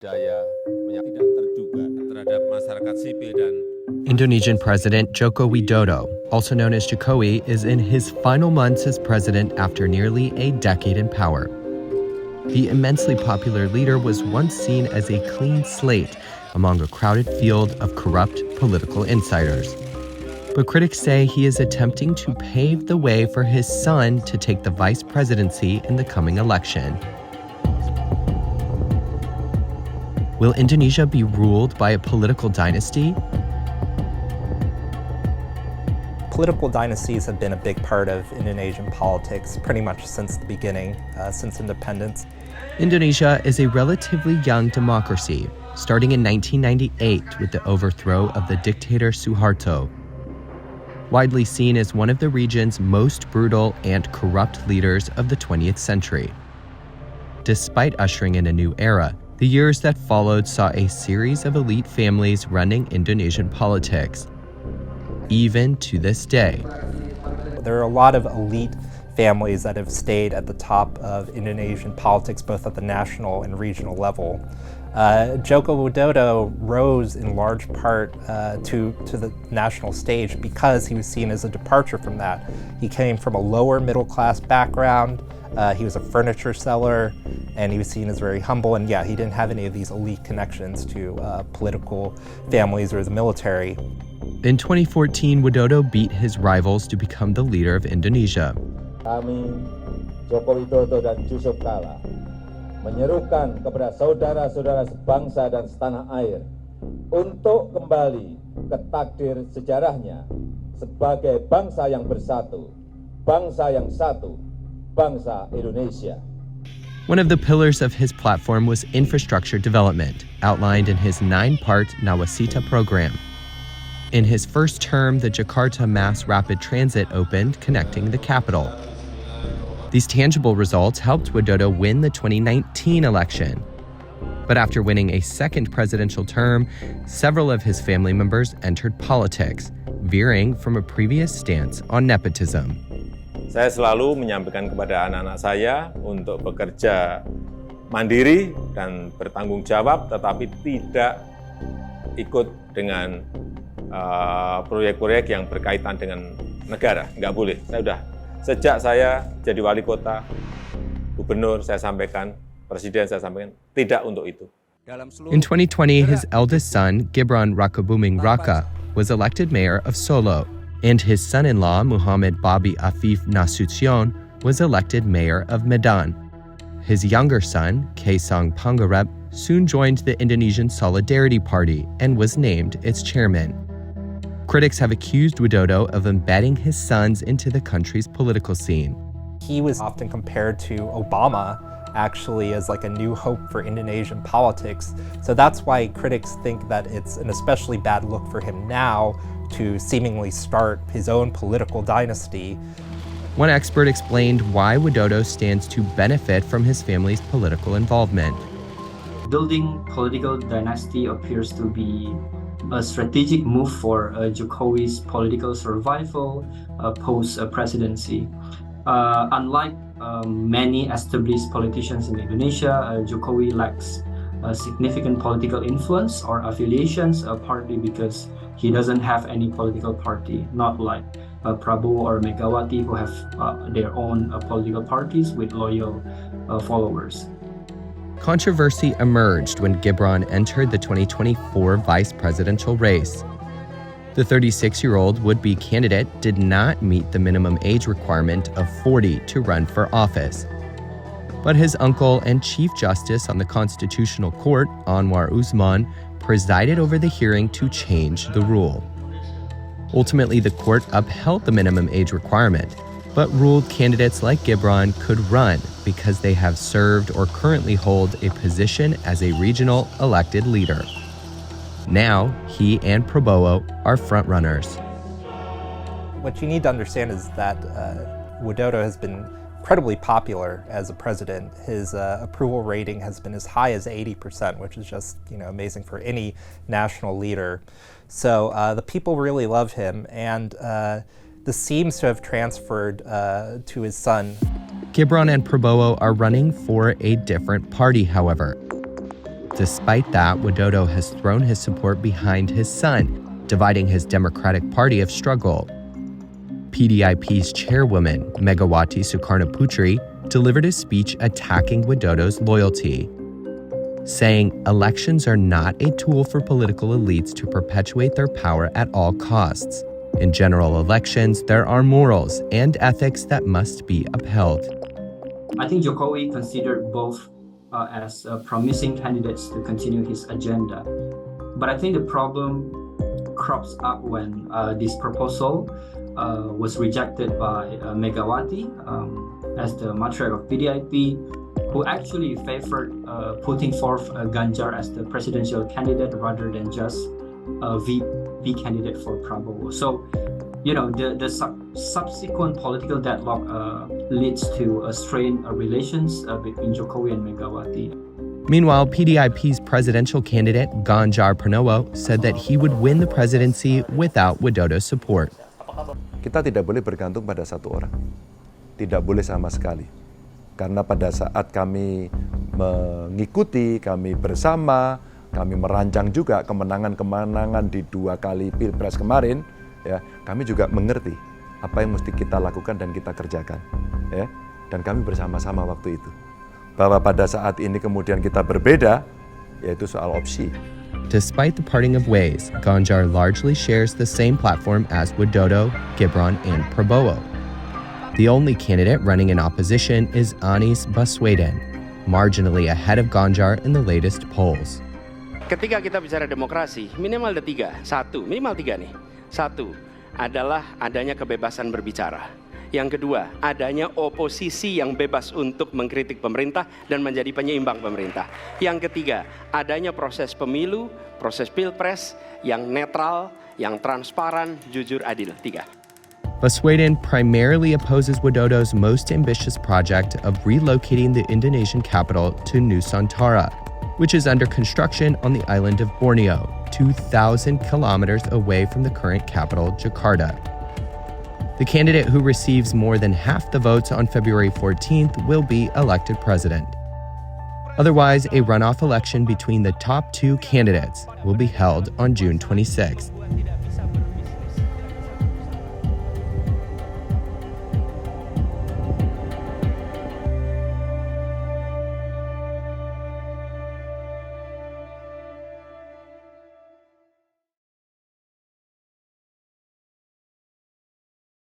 Tidak terduga terhadap masyarakat sipil dan Indonesian President Joko Widodo, also known as Jokowi, is in his final months as president after nearly a decade in power. The immensely popular leader was once seen as a clean slate among a crowded field of corrupt political insiders. But critics say he is attempting to pave the way for his son to take the vice presidency in the coming election. Will Indonesia be ruled by a political dynasty? Political dynasties have been a big part of Indonesian politics pretty much since the beginning, since independence. Indonesia is a relatively young democracy, starting in 1998 with the overthrow of the dictator Suharto. Widely seen as one of the region's most brutal and corrupt leaders of the 20th century. Despite ushering in a new era, the years that followed saw a series of elite families running Indonesian politics. Even to this day, there are a lot of elite families that have stayed at the top of Indonesian politics, both at the national and regional level. Joko Widodo rose in large part to the national stage because he was seen as a departure from that. He came from a lower middle class background. He was a furniture seller, and he was seen as very humble. And yeah, he didn't have any of these elite connections to political families or the military. In 2014, Widodo beat his rivals to become the leader of Indonesia. Kami, Joko Widodo dan Yusuf Kala, menyerukan kepada saudara-saudara sebangsa dan setanah air untuk kembali ke takdir sejarahnya sebagai bangsa yang bersatu, bangsa yang satu, bangsa Indonesia. One of the pillars of his platform was infrastructure development, outlined in his 9-part Nawacita program. In his first term, the Jakarta Mass Rapid Transit opened, connecting the capital. These tangible results helped Widodo win the 2019 election. But after winning a second presidential term, several of his family members entered politics, veering from a previous stance on nepotism. Saya selalu menyampaikan kepada anak-anak saya untuk bekerja mandiri dan bertanggung jawab, tetapi tidak ikut dengan proyek-proyek yang berkaitan dengan negara. Nggak boleh. Sejak saya jadi wali kota, gubernur, saya sampaikan, presiden saya sampaikan, tidak untuk itu. In 2020, his eldest son, Gibran Rakabuming Raka, was elected mayor of Solo, and his son-in-law, Muhammad Babi Afif Nasution, was elected mayor of Medan. His younger son, Kaesang Pangarep, soon joined the Indonesian Solidarity Party and was named its chairman. Critics have accused Widodo of embedding his sons into the country's political scene. He was often compared to Obama, actually, as like a new hope for Indonesian politics. So that's why critics think that it's an especially bad look for him now to seemingly start his own political dynasty. One expert explained why Widodo stands to benefit from his family's political involvement. Building political dynasty appears to be a strategic move for Jokowi's political survival post-presidency. Unlike many established politicians in Indonesia, Jokowi lacks significant political influence or affiliations, partly because he doesn't have any political party, not like Prabowo or Megawati, who have their own political parties with loyal followers. Controversy emerged when Gibran entered the 2024 vice presidential race. The 36-year-old would-be candidate did not meet the minimum age requirement of 40 to run for office. But his uncle and Chief Justice on the Constitutional Court, Anwar Usman, presided over the hearing to change the rule. Ultimately, the court upheld the minimum age requirement, but ruled candidates like Gibran could run because they have served or currently hold a position as a regional elected leader. Now, he and Prabowo are frontrunners. What you need to understand is that Widodo has been incredibly popular as a president. His approval rating has been as high as 80%, which is just amazing for any national leader. So the people really love him, and this seems to have transferred to his son. Gibran and Prabowo are running for a different party, however. Despite that, Widodo has thrown his support behind his son, dividing his Democratic Party of struggle. PDIP's chairwoman, Megawati Sukarnoputri, delivered a speech attacking Widodo's loyalty, saying elections are not a tool for political elites to perpetuate their power at all costs. In general elections, there are morals and ethics that must be upheld. I think Jokowi considered both as promising candidates to continue his agenda. But I think the problem crops up when this proposal was rejected by Megawati as the matriarch of PDIP, who actually favored putting forth Ganjar as the presidential candidate rather than just a VP candidate for Prabowo. So, the subsequent political deadlock leads to strained relations between Jokowi and Megawati. Meanwhile, PDIP's presidential candidate, Ganjar Pranowo, said that he would win the presidency without Widodo's support. Kita tidak boleh bergantung pada satu orang. Tidak boleh sama sekali. Karena pada saat kami mengikuti, kami bersama, kami merancang juga kemenangan-kemenangan di 2 kali Pilpres kemarin, ya, kami juga mengerti apa yang mesti kita lakukan dan kita kerjakan, ya. Dan kami bersama-sama waktu itu. Bahwa pada saat ini kemudian kita berbeda, yaitu soal opsi. Despite the parting of ways, Ganjar largely shares the same platform as Widodo, Gibran, and Prabowo. The only candidate running in opposition is Anies Baswedan, marginally ahead of Ganjar in the latest polls. Ketika kita bicara demokrasi, minimal ada 3. Minimal 3 nih. 1 adalah adanya kebebasan berbicara. Yang kedua, adanya oposisi yang bebas untuk mengkritik pemerintah dan menjadi penyeimbang pemerintah. Yang ketiga, adanya proses pemilu, proses pilpres yang netral, yang transparan, jujur, adil. 3. Baswedan primarily opposes Widodo's most ambitious project of relocating the Indonesian capital to Nusantara, which is under construction on the island of Borneo, 2,000 kilometers away from the current capital, Jakarta. The candidate who receives more than half the votes on February 14th will be elected president. Otherwise, a runoff election between the top 2 candidates will be held on June 26th.